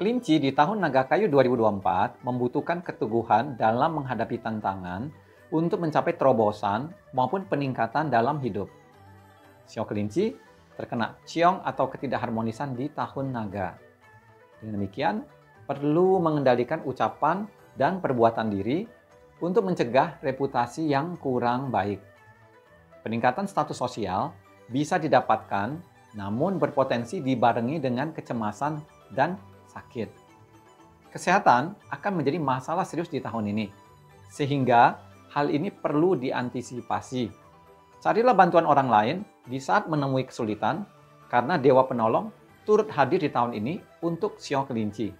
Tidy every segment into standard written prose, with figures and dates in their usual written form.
Kelinci di tahun Naga Kayu 2024 membutuhkan keteguhan dalam menghadapi tantangan untuk mencapai terobosan maupun peningkatan dalam hidup. Sio kelinci terkena ciong atau ketidakharmonisan di tahun naga. Dengan demikian, perlu mengendalikan ucapan dan perbuatan diri untuk mencegah reputasi yang kurang baik. Peningkatan status sosial bisa didapatkan, namun berpotensi dibarengi dengan kecemasan dan sakit. Kesehatan akan menjadi masalah serius di tahun ini, sehingga hal ini perlu diantisipasi. Carilah bantuan orang lain di saat menemui kesulitan, karena Dewa Penolong turut hadir di tahun ini untuk sio kelinci.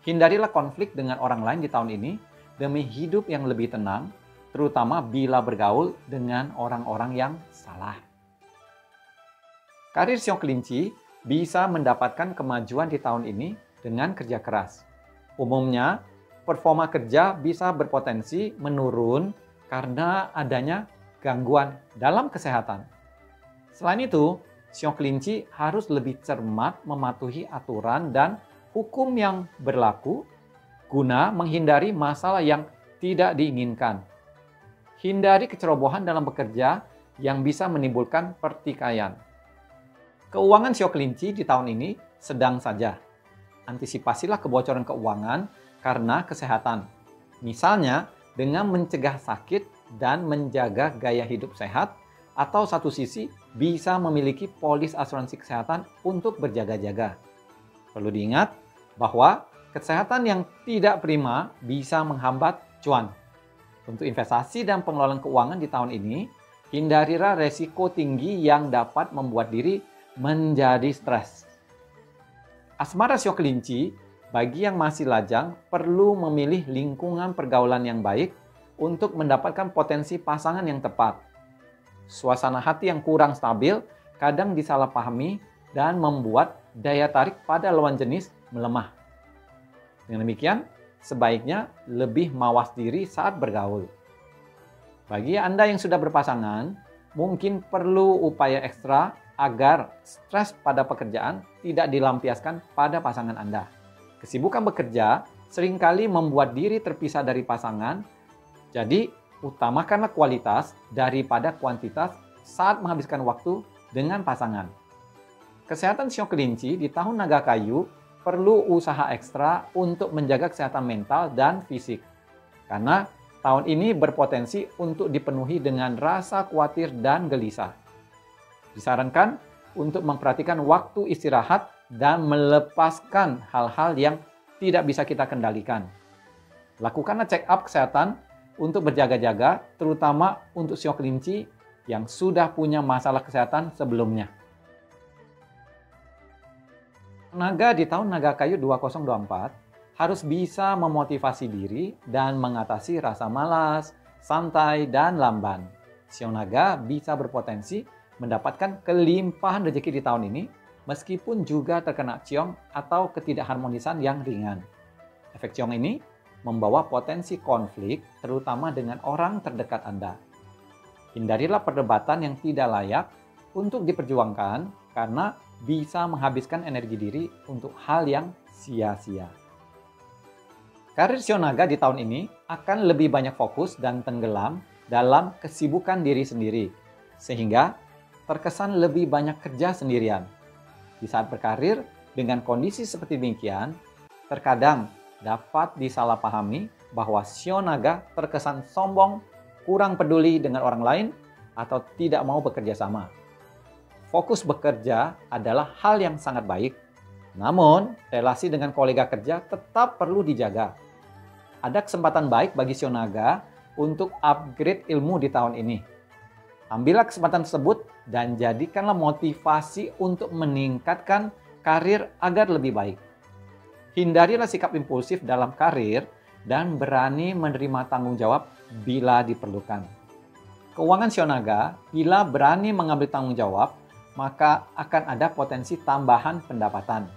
Hindarilah konflik dengan orang lain di tahun ini demi hidup yang lebih tenang, terutama bila bergaul dengan orang-orang yang salah. Karir sio kelinci bisa mendapatkan kemajuan di tahun ini dengan kerja keras. Umumnya, performa kerja bisa berpotensi menurun karena adanya gangguan dalam kesehatan. Selain itu, sio kelinci harus lebih cermat mematuhi aturan dan hukum yang berlaku guna menghindari masalah yang tidak diinginkan. Hindari kecerobohan dalam bekerja yang bisa menimbulkan pertikaian. Keuangan sio kelinci di tahun ini sedang saja. Antisipasilah kebocoran keuangan karena kesehatan. Misalnya dengan mencegah sakit dan menjaga gaya hidup sehat, atau satu sisi bisa memiliki polis asuransi kesehatan untuk berjaga-jaga. Perlu diingat bahwa kesehatan yang tidak prima bisa menghambat cuan. Untuk investasi dan pengelolaan keuangan di tahun ini, hindarilah resiko tinggi yang dapat membuat diri menjadi stres. Asmara sio kelinci, bagi yang masih lajang, perlu memilih lingkungan pergaulan yang baik untuk mendapatkan potensi pasangan yang tepat. Suasana hati yang kurang stabil kadang disalahpahami dan membuat daya tarik pada lawan jenis melemah. Dengan demikian, sebaiknya lebih mawas diri saat bergaul. Bagi Anda yang sudah berpasangan, mungkin perlu upaya ekstra agar stres pada pekerjaan tidak dilampiaskan pada pasangan Anda. Kesibukan bekerja seringkali membuat diri terpisah dari pasangan, jadi utamakanlah kualitas daripada kuantitas saat menghabiskan waktu dengan pasangan. Kesehatan sio kelinci di tahun naga kayu perlu usaha ekstra untuk menjaga kesehatan mental dan fisik. Karena tahun ini berpotensi untuk dipenuhi dengan rasa khawatir dan gelisah. Disarankan untuk memperhatikan waktu istirahat dan melepaskan hal-hal yang tidak bisa kita kendalikan. Lakukanlah check up kesehatan untuk berjaga-jaga, terutama untuk sio kelinci yang sudah punya masalah kesehatan sebelumnya. Naga di tahun naga kayu 2024 harus bisa memotivasi diri dan mengatasi rasa malas, santai, dan lamban. Sio naga bisa berpotensi mendapatkan kelimpahan rezeki di tahun ini, meskipun juga terkena ciong atau ketidakharmonisan yang ringan. Efek ciong ini membawa potensi konflik, terutama dengan orang terdekat Anda. Hindarilah perdebatan yang tidak layak untuk diperjuangkan karena bisa menghabiskan energi diri untuk hal yang sia-sia. Karir sio naga di tahun ini akan lebih banyak fokus dan tenggelam dalam kesibukan diri sendiri, sehingga terkesan lebih banyak kerja sendirian. Di saat berkarir, dengan kondisi seperti demikian, terkadang dapat disalahpahami bahwa sio naga terkesan sombong, kurang peduli dengan orang lain, atau tidak mau bekerja sama. Fokus bekerja adalah hal yang sangat baik, namun relasi dengan kolega kerja tetap perlu dijaga. Ada kesempatan baik bagi sio naga untuk upgrade ilmu di tahun ini. Ambillah kesempatan tersebut dan jadikanlah motivasi untuk meningkatkan karir agar lebih baik. Hindarilah sikap impulsif dalam karir dan berani menerima tanggung jawab bila diperlukan. Keuangan sio naga, bila berani mengambil tanggung jawab, maka akan ada potensi tambahan pendapatan.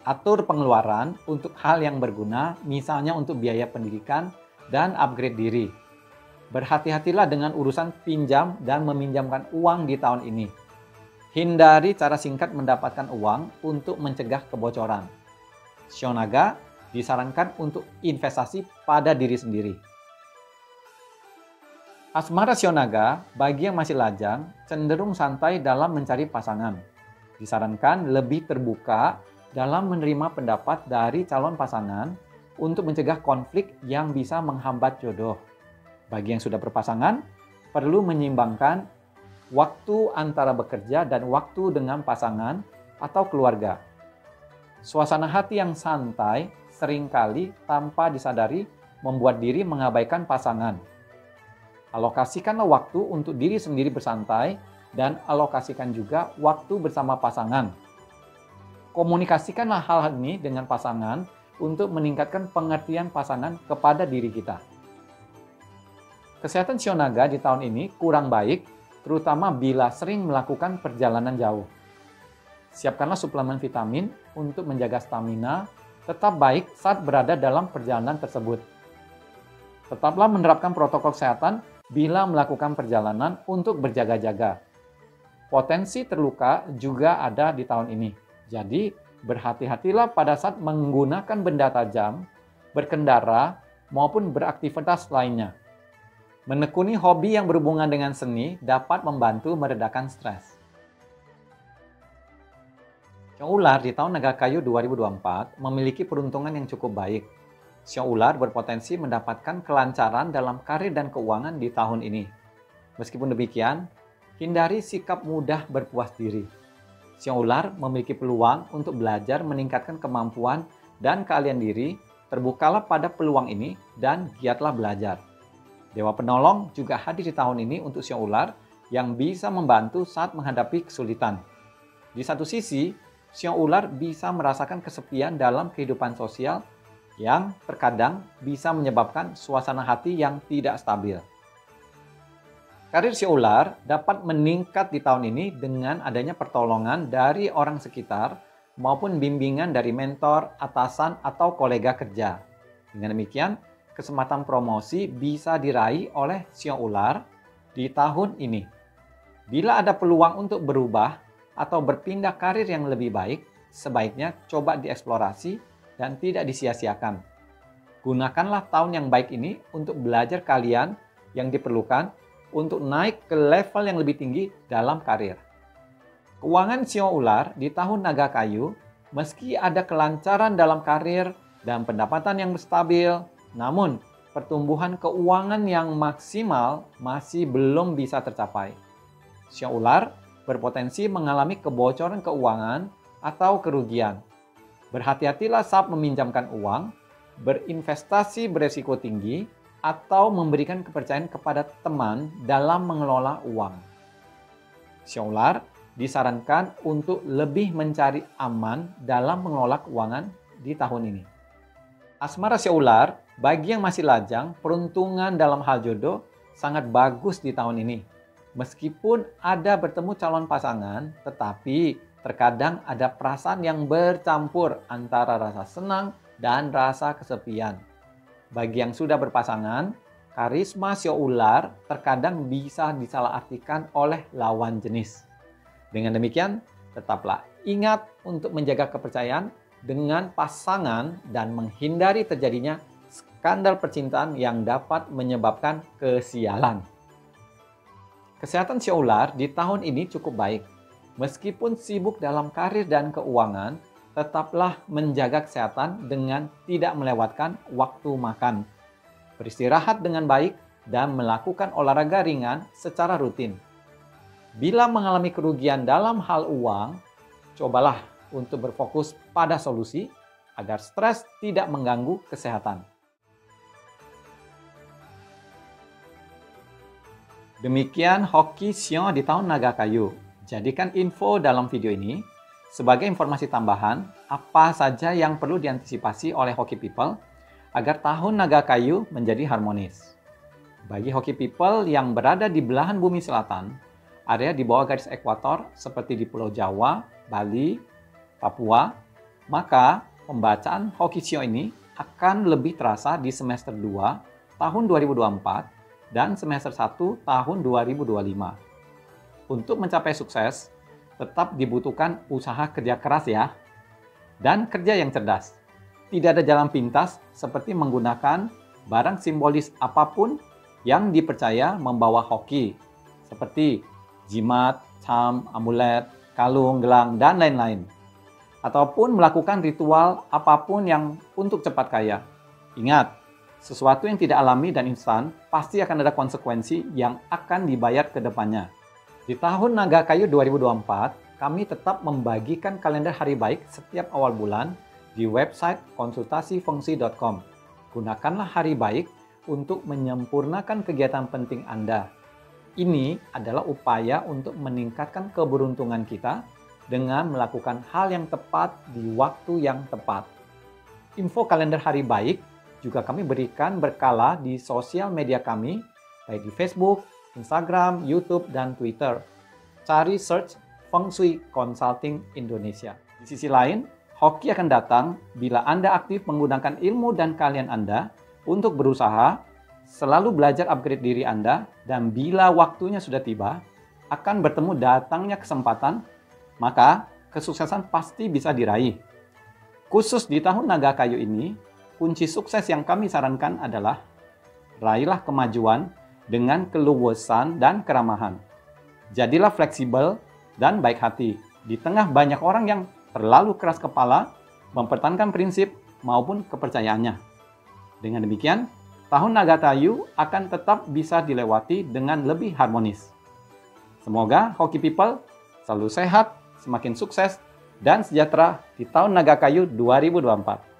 Atur pengeluaran untuk hal yang berguna, misalnya untuk biaya pendidikan dan upgrade diri. Berhati-hatilah dengan urusan pinjam dan meminjamkan uang di tahun ini. Hindari cara singkat mendapatkan uang untuk mencegah kebocoran. Sio naga disarankan untuk investasi pada diri sendiri. Asmara sio naga bagi yang masih lajang cenderung santai dalam mencari pasangan. Disarankan lebih terbuka dalam menerima pendapat dari calon pasangan untuk mencegah konflik yang bisa menghambat jodoh. Bagi yang sudah berpasangan, perlu menyeimbangkan waktu antara bekerja dan waktu dengan pasangan atau keluarga. Suasana hati yang santai seringkali tanpa disadari membuat diri mengabaikan pasangan. Alokasikanlah waktu untuk diri sendiri bersantai dan alokasikan juga waktu bersama pasangan. Komunikasikanlah hal ini dengan pasangan untuk meningkatkan pengertian pasangan kepada diri kita. Kesehatan sio naga di tahun ini kurang baik, terutama bila sering melakukan perjalanan jauh. Siapkanlah suplemen vitamin untuk menjaga stamina tetap baik saat berada dalam perjalanan tersebut. Tetaplah menerapkan protokol kesehatan bila melakukan perjalanan untuk berjaga-jaga. Potensi terluka juga ada di tahun ini. Jadi, berhati-hatilah pada saat menggunakan benda tajam, berkendara, maupun beraktivitas lainnya. Menekuni hobi yang berhubungan dengan seni dapat membantu meredakan stres. Sio ular di tahun naga kayu 2024 memiliki peruntungan yang cukup baik. Sio ular berpotensi mendapatkan kelancaran dalam karir dan keuangan di tahun ini. Meskipun demikian, hindari sikap mudah berpuas diri. Sio ular memiliki peluang untuk belajar meningkatkan kemampuan dan keahlian diri, terbukalah pada peluang ini dan giatlah belajar. Dewa penolong juga hadir di tahun ini untuk sio ular yang bisa membantu saat menghadapi kesulitan. Di satu sisi, sio ular bisa merasakan kesepian dalam kehidupan sosial yang terkadang bisa menyebabkan suasana hati yang tidak stabil. Karir sio ular dapat meningkat di tahun ini dengan adanya pertolongan dari orang sekitar maupun bimbingan dari mentor, atasan, atau kolega kerja. Dengan demikian, kesempatan promosi bisa diraih oleh sio ular di tahun ini. Bila ada peluang untuk berubah atau berpindah karir yang lebih baik, sebaiknya coba dieksplorasi dan tidak disia-siakan. Gunakanlah tahun yang baik ini untuk belajar kalian yang diperlukan untuk naik ke level yang lebih tinggi dalam karir. Keuangan sio ular di tahun naga kayu, meski ada kelancaran dalam karir dan pendapatan yang stabil, namun pertumbuhan keuangan yang maksimal masih belum bisa tercapai. Sio ular berpotensi mengalami kebocoran keuangan atau kerugian. Berhati-hatilah saat meminjamkan uang, berinvestasi beresiko tinggi, atau memberikan kepercayaan kepada teman dalam mengelola uang. Sio ular disarankan untuk lebih mencari aman dalam mengelola keuangan di tahun ini. Asmara sio ular, bagi yang masih lajang, peruntungan dalam hal jodoh sangat bagus di tahun ini. Meskipun ada bertemu calon pasangan, tetapi terkadang ada perasaan yang bercampur antara rasa senang dan rasa kesepian. Bagi yang sudah berpasangan, karisma sio ular terkadang bisa disalahartikan oleh lawan jenis. Dengan demikian, tetaplah ingat untuk menjaga kepercayaan dengan pasangan dan menghindari terjadinya skandal percintaan yang dapat menyebabkan kesialan. Kesehatan sio ular di tahun ini cukup baik. Meskipun sibuk dalam karir dan keuangan, tetaplah menjaga kesehatan dengan tidak melewatkan waktu makan. Beristirahat dengan baik dan melakukan olahraga ringan secara rutin. Bila mengalami kerugian dalam hal uang, cobalah untuk berfokus pada solusi agar stres tidak mengganggu kesehatan. Demikian hoki sio di tahun naga kayu. Jadikan info dalam video ini sebagai informasi tambahan apa saja yang perlu diantisipasi oleh hoki people agar tahun naga kayu menjadi harmonis. Bagi hoki people yang berada di belahan bumi selatan, area di bawah garis ekuator seperti di Pulau Jawa, Bali, Papua, maka pembacaan hoki sio ini akan lebih terasa di semester 2 tahun 2024 dan semester 1 tahun 2025. Untuk mencapai sukses, tetap dibutuhkan usaha kerja keras ya, dan kerja yang cerdas. Tidak ada jalan pintas seperti menggunakan barang simbolis apapun yang dipercaya membawa hoki, seperti jimat, charm, amulet, kalung, gelang, dan lain-lain. Ataupun melakukan ritual apapun yang untuk cepat kaya. Ingat, sesuatu yang tidak alami dan instan pasti akan ada konsekuensi yang akan dibayar ke depannya. Di tahun Naga Kayu 2024, kami tetap membagikan kalender hari baik setiap awal bulan di website konsultasifengsi.com. Gunakanlah hari baik untuk menyempurnakan kegiatan penting Anda. Ini adalah upaya untuk meningkatkan keberuntungan kita dengan melakukan hal yang tepat di waktu yang tepat. Info kalender hari baik juga kami berikan berkala di sosial media kami, baik di Facebook, Instagram, YouTube, dan Twitter. Cari search Feng Shui Consulting Indonesia. Di sisi lain, hoki akan datang bila Anda aktif menggunakan ilmu dan keahlian Anda untuk berusaha, selalu belajar upgrade diri Anda, dan bila waktunya sudah tiba, akan bertemu datangnya kesempatan, maka kesuksesan pasti bisa diraih. Khusus di tahun Naga Kayu ini, kunci sukses yang kami sarankan adalah raihlah kemajuan dengan keluasan dan keramahan. Jadilah fleksibel dan baik hati di tengah banyak orang yang terlalu keras kepala mempertahankan prinsip maupun kepercayaannya. Dengan demikian, tahun Naga Kayu akan tetap bisa dilewati dengan lebih harmonis. Semoga Hoki People selalu sehat, semakin sukses, dan sejahtera di tahun Naga Kayu 2024.